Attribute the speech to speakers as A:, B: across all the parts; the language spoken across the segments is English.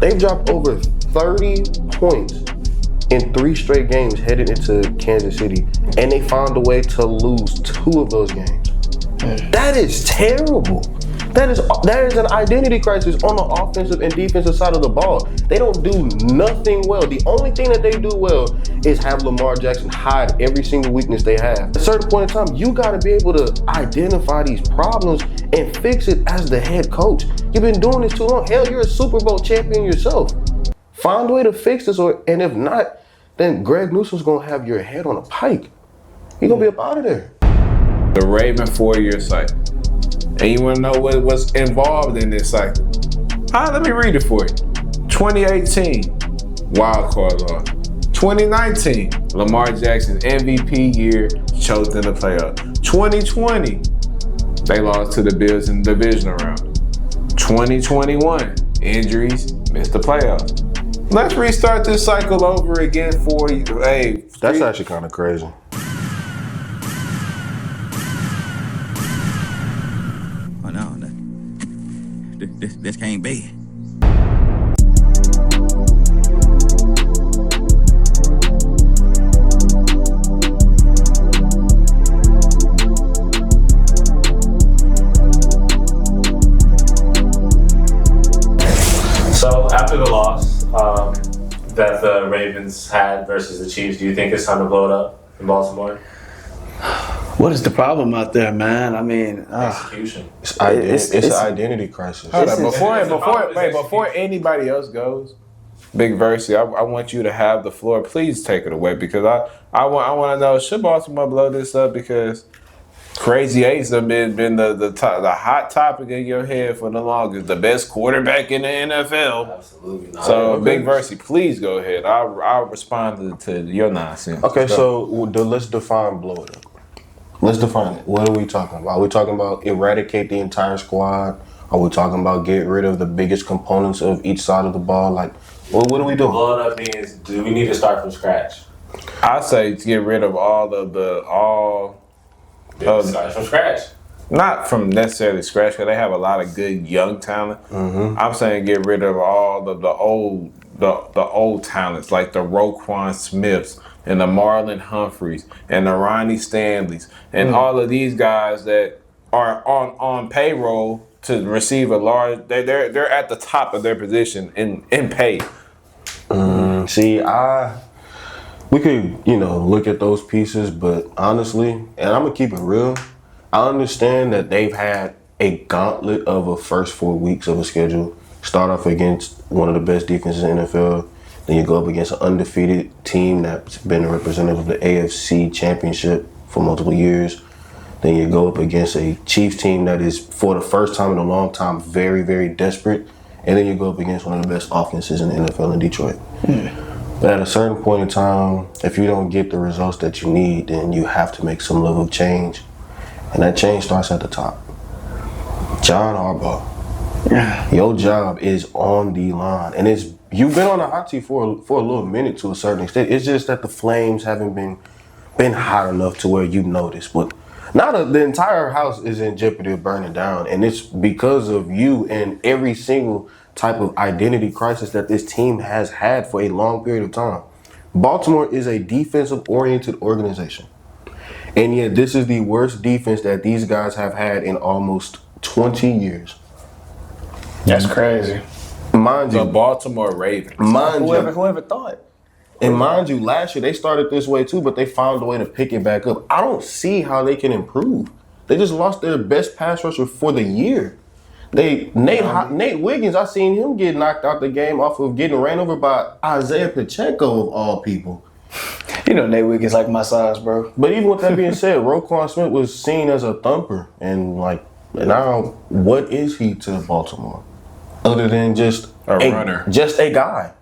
A: They've dropped over 30 points in 3 straight games headed into Kansas City, and they found a way to lose 2 of those games. That is terrible. That is an identity crisis on the offensive and defensive side of the ball. They don't do nothing well. The only thing that they do well is have Lamar Jackson hide every single weakness they have. At a certain point in time, you got to be able to identify these problems and fix it as the head coach. You've been doing this too long. Hell, you're a Super Bowl champion yourself. Find a way to fix this, and if not, then Greg Newsom's going to have your head on a pike. You're going to be up out of there.
B: The Raven 4-year cycle. And you want to know what's involved in this cycle? Let me read it for you. 2018, wild card loss. 2019, Lamar Jackson's MVP year, choked in the playoffs. 2020, they lost to the Bills in the divisional round. 2021, injuries, missed the playoffs. Let's restart this cycle over again for you. Hey,
A: that's actually kind of crazy.
C: Oh no, this can't be.
D: So after the loss that the Ravens had versus the Chiefs, do you think it's time to blow it up in Baltimore?
E: What is the problem out there, man? I mean,
D: execution.
A: It's an identity crisis.
B: Hold on, before anybody else goes, Big Versity, I want you to have the floor. Please take it away because I want to know, should Baltimore blow this up? Because Crazy Eights have been the hot topic in your head for the longest. The best quarterback in the NFL.
D: Absolutely not.
B: So Big Versity, please go ahead. I'll respond to your nonsense.
A: Okay, so let's define blow it up. Let's define it. What are we talking about? Are we talking about eradicate the entire squad? Are we talking about get rid of the biggest components of each side of the ball? Like, what are we doing?
D: Blow it up means, do we need to start from scratch?
B: I say to get rid of
D: Start from scratch.
B: Not from necessarily scratch, because they have a lot of good young talent.
A: Mm-hmm.
B: I'm saying get rid of all the old talents like the Roquan Smiths and the Marlon Humphreys and the Ronnie Stanleys and all of these guys that are on payroll to receive a large. They're at the top of their position in pay.
A: See, we could, look at those pieces, but honestly, and I'm going to keep it real, I understand that they've had a gauntlet of a first 4 weeks of a schedule. Start off against one of the best defenses in the NFL. Then you go up against an undefeated team that's been a representative of the AFC Championship for multiple years. Then you go up against a Chiefs team that is, for the first time in a long time, very, very desperate. And then you go up against one of the best offenses in the NFL in Detroit. But at a certain point in time, if you don't get the results that you need, then you have to make some level of change. And that change starts at the top. John Harbaugh, your job is on the line. And you've been on the hot seat for a little minute to a certain extent. It's just that the flames haven't been hot enough to where you notice. But now the entire house is in jeopardy of burning down. And it's because of you and every single type of identity crisis that this team has had for a long period of time. Baltimore is a defensive-oriented organization. And yet this is the worst defense that these guys have had in almost 20 years.
E: That's crazy.
A: Mind you,
B: The Baltimore Ravens.
E: Whoever thought?
A: And mind you, last year they started this way too, but they found a way to pick it back up. I don't see how they can improve. They just lost their best pass rusher for the year. Nate Wiggins, I seen him get knocked out the game off of getting ran over by Isaiah Pacheco of all people.
E: Nate Wiggins like my size, bro.
A: But even with that being said, Roquan Smith was seen as a thumper, and now what is he to Baltimore, other than just
B: a runner,
A: just a guy?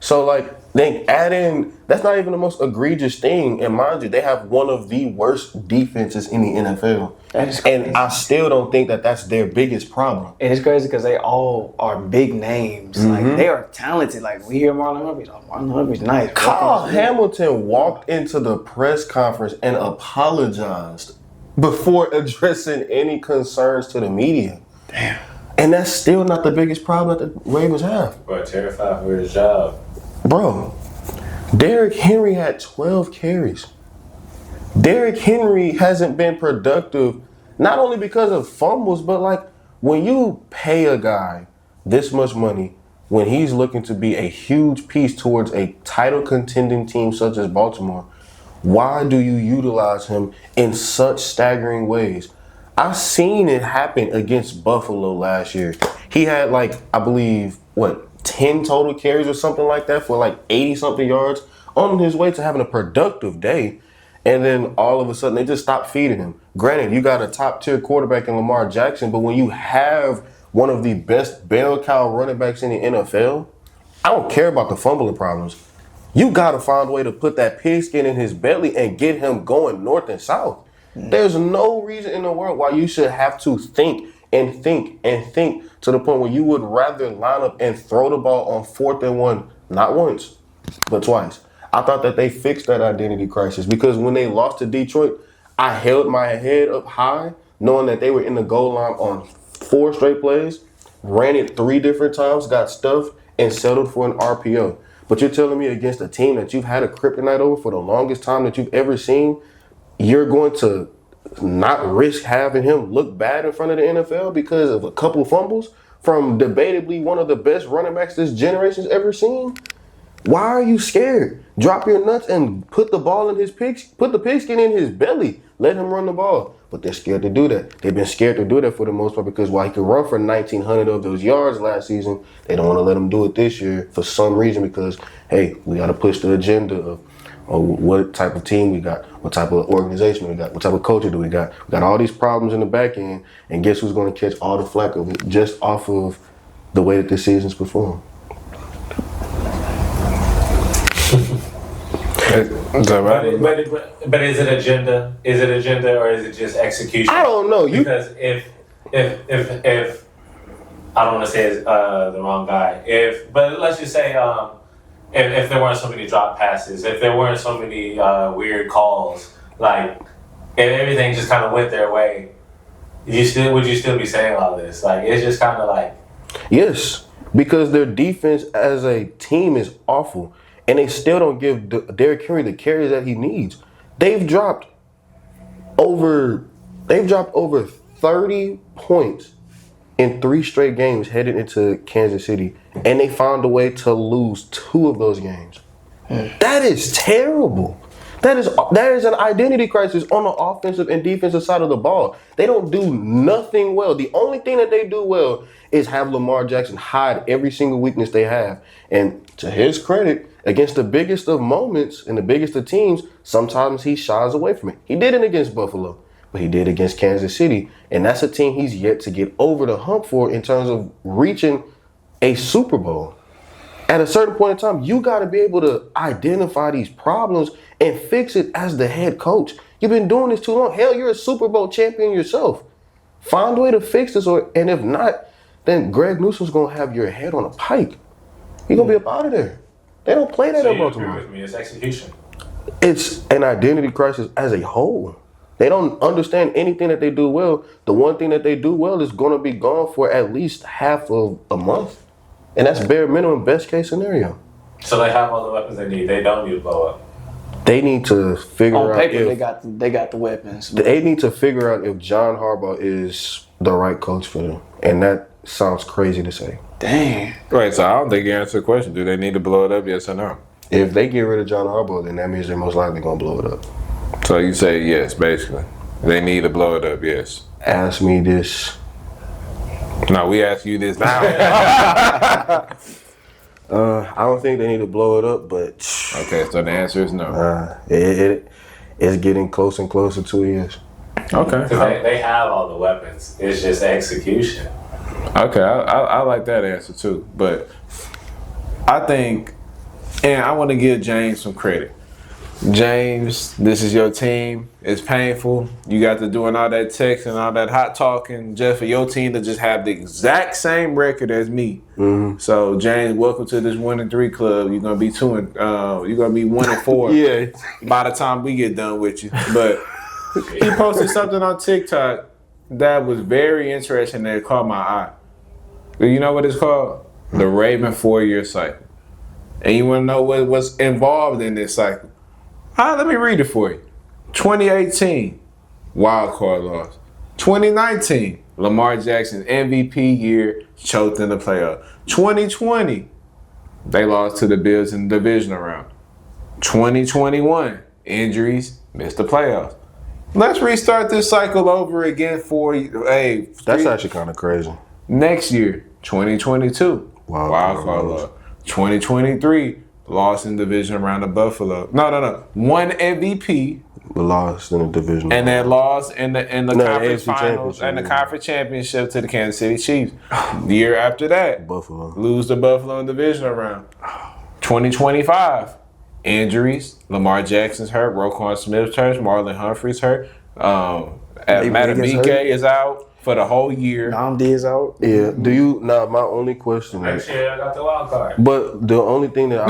A: So they add in, that's not even the most egregious thing. And mind you, they have one of the worst defenses in the NFL. And I still don't think that that's their biggest problem.
E: And it's crazy because they all are big names. Like, they are talented. Like, we hear Marlon Humphrey. Marlon Humphrey's nice.
A: Kyle Hamilton walked into the press conference and apologized before addressing any concerns to the media.
E: Damn.
A: And that's still not the biggest problem that the Ravens have.
D: Bro, terrified for his job.
A: Bro, Derrick Henry had 12 carries. Derrick Henry hasn't been productive, not only because of fumbles, but like when you pay a guy this much money, when he's looking to be a huge piece towards a title contending team such as Baltimore, why do you utilize him in such staggering ways? I've seen it happen against Buffalo last year. He had like, I believe, 10 total carries or something like that for like 80-something yards on his way to having a productive day. And then all of a sudden, they just stopped feeding him. Granted, you got a top-tier quarterback in Lamar Jackson, but when you have one of the best bell cow running backs in the NFL, I don't care about the fumbling problems. You got to find a way to put that pigskin in his belly and get him going north and south. There's no reason in the world why you should have to think and think and think to the point where you would rather line up and throw the ball on 4th and 1, not once, but twice. I thought that they fixed that identity crisis because when they lost to Detroit, I held my head up high knowing that they were in the goal line on 4 straight plays, ran it 3 different times, got stuffed, and settled for an RPO. But you're telling me against a team that you've had a kryptonite over for the longest time that you've ever seen, you're going to not risk having him look bad in front of the NFL because of a couple fumbles from debatably one of the best running backs this generation's ever seen? Why are you scared? Drop your nuts and put the ball in his put the pigskin in his belly. Let him run the ball. But they're scared to do that. They've been scared to do that for the most part because while he could run for 1,900 of those yards last season, they don't want to let him do it this year for some reason because, hey, we got to push the agenda of what type of team we got, what type of organization we got, what type of culture do we got. We got all these problems in the back end, and guess who's going to catch all the flack of it just off of the way that this season's performed.
D: But is it agenda? Is it agenda or is it just execution?
A: I don't know.
D: Because if I don't want to say it's the wrong guy. But let's just say if there weren't so many drop passes, if there weren't so many weird calls, like if everything just kind of went their way, would you still be saying all this? Like it's just kind of like
A: yes, because their defense as a team is awful. And they still don't give Derrick Henry the carries that he needs. They've dropped over 30 points in 3 straight games headed into Kansas City, and they found a way to lose 2 of those games. That is terrible. That is an identity crisis on the offensive and defensive side of the ball. They don't do nothing well. The only thing that they do well is have Lamar Jackson hide every single weakness they have. And to his credit, against the biggest of moments and the biggest of teams, sometimes he shies away from it. He didn't against Buffalo, but he did against Kansas City. And that's a team he's yet to get over the hump for in terms of reaching a Super Bowl. At a certain point in time, you got to be able to identify these problems and fix it as the head coach. You've been doing this too long. Hell, you're a Super Bowl champion yourself. Find a way to fix this, and if not, then Greg Newsom's going to have your head on a pike. You're going to be up out of there. They don't play that in Baltimore.
D: Agree with me. It's execution.
A: It's an identity crisis as a whole. They don't understand anything that they do well. The one thing that they do well is going to be gone for at least half of a month. And that's bare minimum, best case scenario.
D: So they have all the weapons they need. They don't need to blow up.
A: They need to figure out
E: on paper,
A: if
E: they got the weapons.
A: they need to figure out if John Harbaugh is the right coach for them. And that sounds crazy to say.
E: Dang.
B: Right, so I don't think you answered the question. Do they need to blow it up, yes or no?
A: If they get rid of John Harbaugh, then that means they're most likely going to blow it up.
B: So you say yes, basically. They need to blow it up, yes.
A: Ask me this.
B: No, we ask you this now.
A: I don't think they need to blow it up, but
B: Okay, so the answer is no.
A: It's getting closer and closer to it is.
B: Okay.
D: Because they have all the weapons. It's just execution.
B: Okay, I like that answer too. But I think, and I want to give James some credit. James, this is your team. It's painful. You got to doing all that text and all that hot talking just for your team to just have the exact same record as me. Mm-hmm. So James, welcome to this 1-3 club. You're gonna be 1-4.
A: Yeah.
B: By the time we get done with you. But he posted something on TikTok that was very interesting that caught my eye. Do you know what it's called? The Raven 4-year cycle. And you want to know what's involved in this cycle? Let me read it for you. 2018, wild card loss. 2019, Lamar Jackson MVP year, choked in the playoff. 2020, they lost to the Bills in the divisional round. 2021, injuries, missed the playoffs. Let's restart this cycle over again for you.
A: That's actually kind of crazy.
B: Next year, 2022, wild card loss. 2023, lost in division round of Buffalo. No. One MVP.
A: Lost in the division.
B: And then lost in the conference
A: AFC
B: finals and the conference championship to the Kansas City Chiefs. The year after that,
A: Buffalo.
B: Lose to Buffalo in the divisional round. 2025, injuries. Lamar Jackson's hurt. Roquan Smith's hurt. Marlon Humphrey's hurt. Matabike is out for the whole year.
E: Namdi is out.
A: Yeah. Do you? Now, my only question is.
D: Next year, I got the wild card.
A: But the only thing that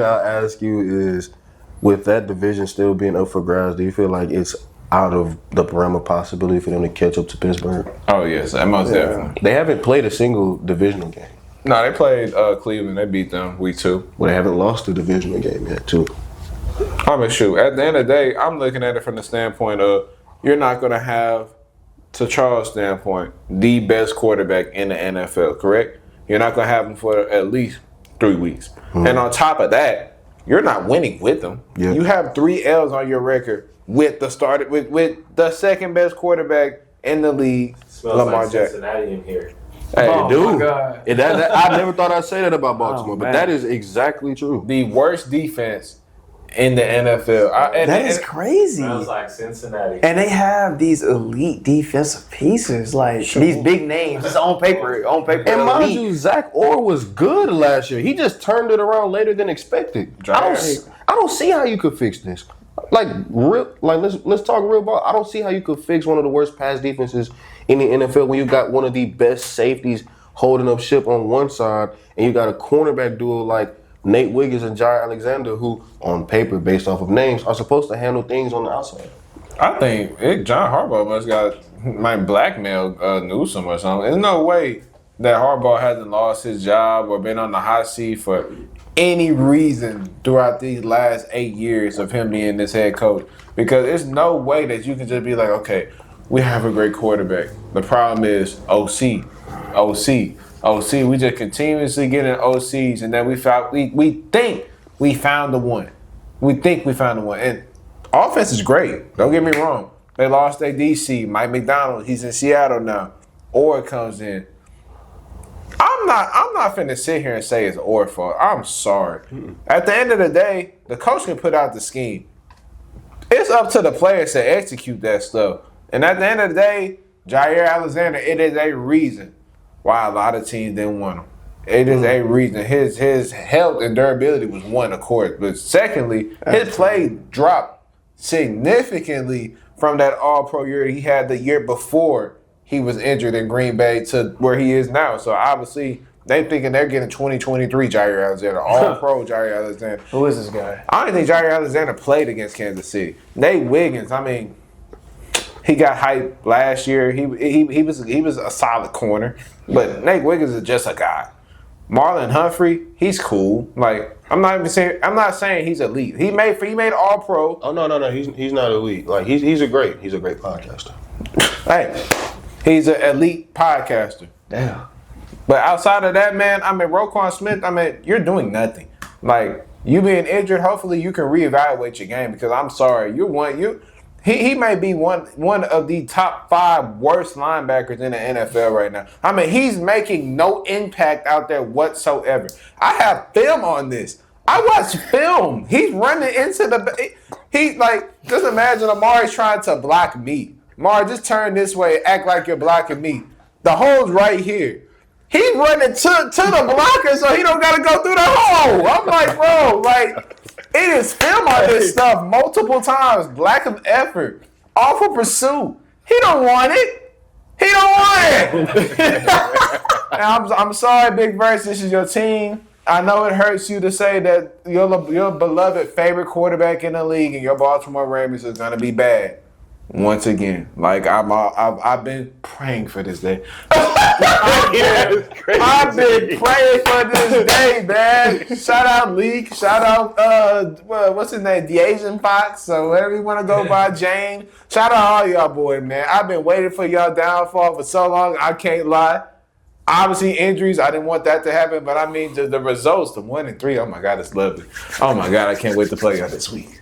A: I'll ask you is, with that division still being up for grabs, do you feel like it's out of the realm of possibility for them to catch up to Pittsburgh?
B: Oh yes, most definitely.
A: They haven't played a single divisional game.
B: No, they played Cleveland. They beat them week 2.
A: Well, they haven't lost a divisional game yet, too.
B: Shoot. At the end of the day, I'm looking at it from the standpoint of you're not going to have, to Charles' standpoint, the best quarterback in the NFL, correct? You're not going to have him for at least 3 weeks. Mm-hmm. And on top of that, you're not winning with him. Yep. You have 3 L's on your record with the second best quarterback in the league,
D: Smells
B: Lamar
D: like
B: Jackson.
D: Cincinnati in here.
A: Hey,
E: Oh,
A: dude.
E: my God.
A: I never thought I'd say that about Baltimore, but that is exactly true.
B: The worst defense in the NFL.
E: That is crazy.
D: Smells like Cincinnati.
E: And they have these elite defensive pieces, like these big names, just on paper.
A: And mind you, Zach Orr was good last year. He just turned it around later than expected. I don't see how you could fix this. Let's talk real ball. I don't see how you could fix one of the worst pass defenses in the NFL when you got one of the best safeties holding up ship on one side, and you got a cornerback duo like Nate Wiggins and Jair Alexander, who, on paper, based off of names, are supposed to handle things on the outside.
B: I think John Harbaugh might blackmail Newsom or something. There's no way that Harbaugh hasn't lost his job or been on the hot seat for any reason throughout these last 8 years of him being this head coach. Because there's no way that you can just be like, okay, we have a great quarterback. The problem is OC. We just continuously getting OCs, and then we think we found the one. And offense is great. Don't get me wrong. They lost their DC, Mike McDonald. He's in Seattle now. Orr comes in. I'm not finna sit here and say it's Orr's fault. I'm sorry. At the end of the day, the coach can put out the scheme. It's up to the players to execute that stuff. And at the end of the day, Jair Alexander, it is a reason why a lot of teams didn't want him. It is a reason. His health and durability was one, of course. But secondly, his play dropped significantly from that all-pro year he had the year before he was injured in Green Bay to where he is now. So obviously, they thinking they're getting 2023 Jair Alexander, all-pro Jair Alexander.
E: Who is this guy?
B: I don't think Jair Alexander played against Kansas City. Nate Wiggins, he got hyped last year. He was a solid corner, but Nate Wiggins is just a guy. Marlon Humphrey, he's cool. Like I'm not saying he's elite. He made All Pro.
A: Oh no, he's not elite. Like he's a great podcaster.
B: Hey, he's an elite podcaster.
E: Damn.
B: But outside of that, man, Roquan Smith, you're doing nothing. Like you being injured, hopefully you can reevaluate your game because I'm sorry, He may be one of the top 5 worst linebackers in the NFL right now. He's making no impact out there whatsoever. I have film on this. I watched film. He's running into just imagine Amari's trying to block me. Amari, just turn this way, act like you're blocking me. The hole's right here. He's running to the blocker so he don't got to go through the hole. I'm like, bro, it is film on this stuff multiple times. Lack of effort. Awful pursuit. He don't want it. And I'm sorry, Big Verse, this is your team. I know it hurts you to say that your beloved favorite quarterback in the league and your Baltimore Ravens is going to be bad. Once again, like I've been praying for this day. I've been praying for this day, man. Shout out Leak. Shout out what's his name? The Asian Fox. So whatever you want to go by, Jane. Shout out all y'all boys, man. I've been waiting for y'all downfall for so long. I can't lie. Obviously injuries, I didn't want that to happen, but I mean the results, the 1-3. Oh my God, it's lovely. Oh my God, I can't wait to play y'all this week.